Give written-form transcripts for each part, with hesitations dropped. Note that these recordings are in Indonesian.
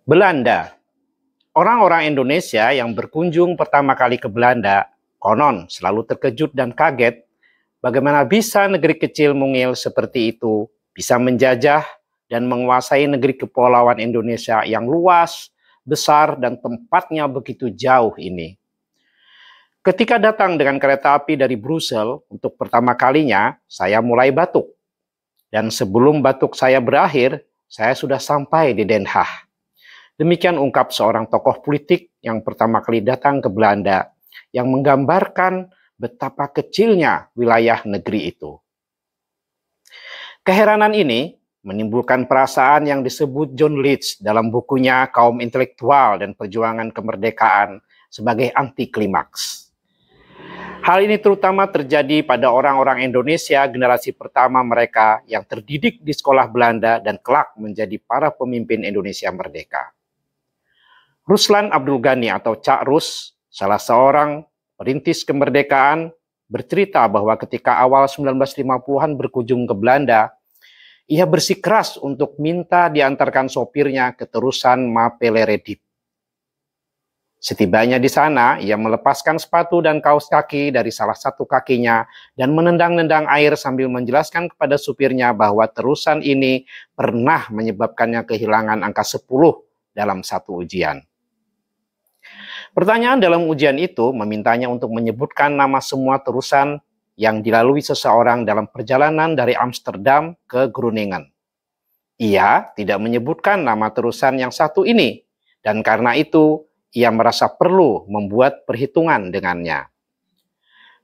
Belanda. Orang-orang Indonesia yang berkunjung pertama kali ke Belanda konon selalu terkejut dan kaget bagaimana bisa negeri kecil mungil seperti itu bisa menjajah dan menguasai negeri kepulauan Indonesia yang luas, besar, dan tempatnya begitu jauh ini. Ketika datang dengan kereta api dari Brussels untuk pertama kalinya, saya mulai batuk. Dan sebelum batuk saya berakhir, saya sudah sampai di Den Haag. Demikian ungkap seorang tokoh politik yang pertama kali datang ke Belanda, yang menggambarkan betapa kecilnya wilayah negeri itu. Keheranan ini menimbulkan perasaan yang disebut John Leech dalam bukunya Kaum Intelektual dan Perjuangan Kemerdekaan sebagai anti-klimaks. Hal ini terutama terjadi pada orang-orang Indonesia generasi pertama mereka yang terdidik di sekolah Belanda dan kelak menjadi para pemimpin Indonesia merdeka. Ruslan Abdul Ghani atau Cak Rus, salah seorang perintis kemerdekaan, bercerita bahwa ketika awal 1950-an berkunjung ke Belanda, ia bersikeras untuk minta diantarkan sopirnya ke terusan Mapeleredip. Setibanya di sana, ia melepaskan sepatu dan kaos kaki dari salah satu kakinya dan menendang-nendang air sambil menjelaskan kepada supirnya bahwa terusan ini pernah menyebabkannya kehilangan angka 10 dalam satu ujian. Pertanyaan dalam ujian itu memintanya untuk menyebutkan nama semua terusan yang dilalui seseorang dalam perjalanan dari Amsterdam ke Groningen. Ia tidak menyebutkan nama terusan yang satu ini, dan karena itu ia merasa perlu membuat perhitungan dengannya.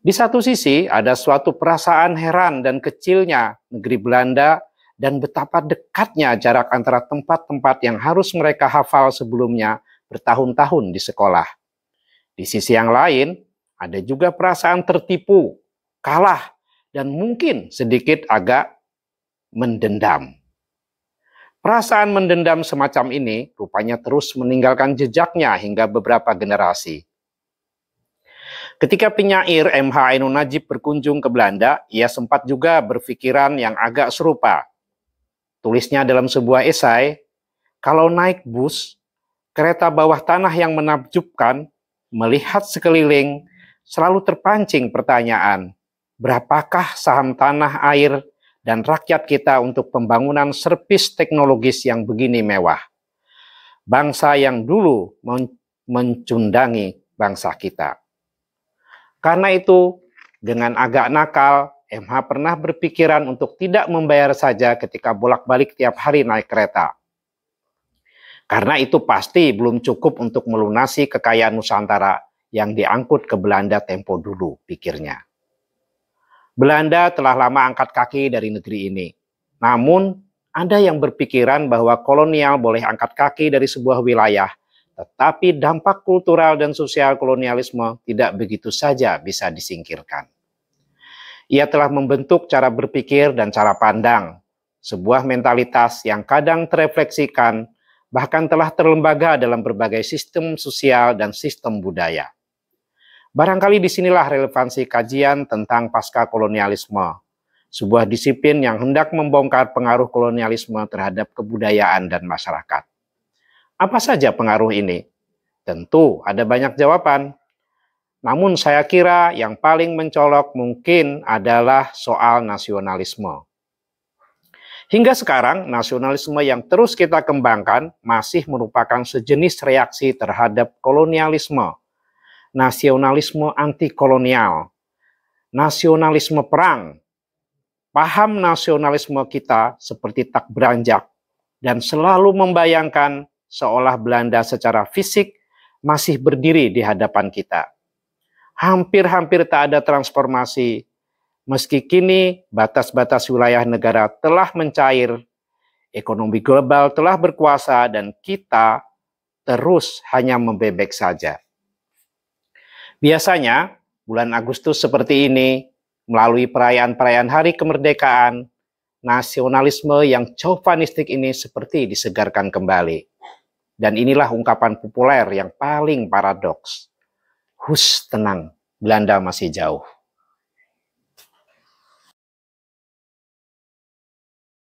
Di satu sisi ada suatu perasaan heran dan kecilnya negeri Belanda dan betapa dekatnya jarak antara tempat-tempat yang harus mereka hafal sebelumnya bertahun-tahun di sekolah. Di sisi yang lain, ada juga perasaan tertipu, kalah, dan mungkin sedikit agak mendendam. Perasaan mendendam semacam ini rupanya terus meninggalkan jejaknya hingga beberapa generasi. Ketika penyair M.H. Ainun Nadjib berkunjung ke Belanda, ia sempat juga berpikiran yang agak serupa. Tulisnya dalam sebuah esai, kalau naik bus, kereta bawah tanah yang menakjubkan, melihat sekeliling, selalu terpancing pertanyaan, berapakah saham tanah air dan rakyat kita untuk pembangunan servis teknologis yang begini mewah? Bangsa yang dulu mencundangi bangsa kita. Karena itu, dengan agak nakal, MH pernah berpikiran untuk tidak membayar saja ketika bolak-balik tiap hari naik kereta. Karena itu pasti belum cukup untuk melunasi kekayaan Nusantara yang diangkut ke Belanda tempo dulu, pikirnya. Belanda telah lama angkat kaki dari negeri ini. Namun, ada yang berpikiran bahwa kolonial boleh angkat kaki dari sebuah wilayah, tetapi dampak kultural dan sosial kolonialisme tidak begitu saja bisa disingkirkan. Ia telah membentuk cara berpikir dan cara pandang, sebuah mentalitas yang kadang terefleksikan bahkan telah terlembaga dalam berbagai sistem sosial dan sistem budaya. Barangkali disinilah relevansi kajian tentang pasca kolonialisme, sebuah disiplin yang hendak membongkar pengaruh kolonialisme terhadap kebudayaan dan masyarakat. Apa saja pengaruh ini? Tentu ada banyak jawaban. Namun saya kira yang paling mencolok mungkin adalah soal nasionalisme. Hingga sekarang, nasionalisme yang terus kita kembangkan masih merupakan sejenis reaksi terhadap kolonialisme, nasionalisme anti-kolonial, nasionalisme perang. Paham nasionalisme kita seperti tak beranjak dan selalu membayangkan seolah Belanda secara fisik masih berdiri di hadapan kita. Hampir-hampir tak ada transformasi. Meski kini batas-batas wilayah negara telah mencair, ekonomi global telah berkuasa dan kita terus hanya membebek saja. Biasanya bulan Agustus seperti ini, melalui perayaan-perayaan hari kemerdekaan, nasionalisme yang chauvinistik ini seperti disegarkan kembali. Dan inilah ungkapan populer yang paling paradoks. Hus, tenang, Belanda masih jauh.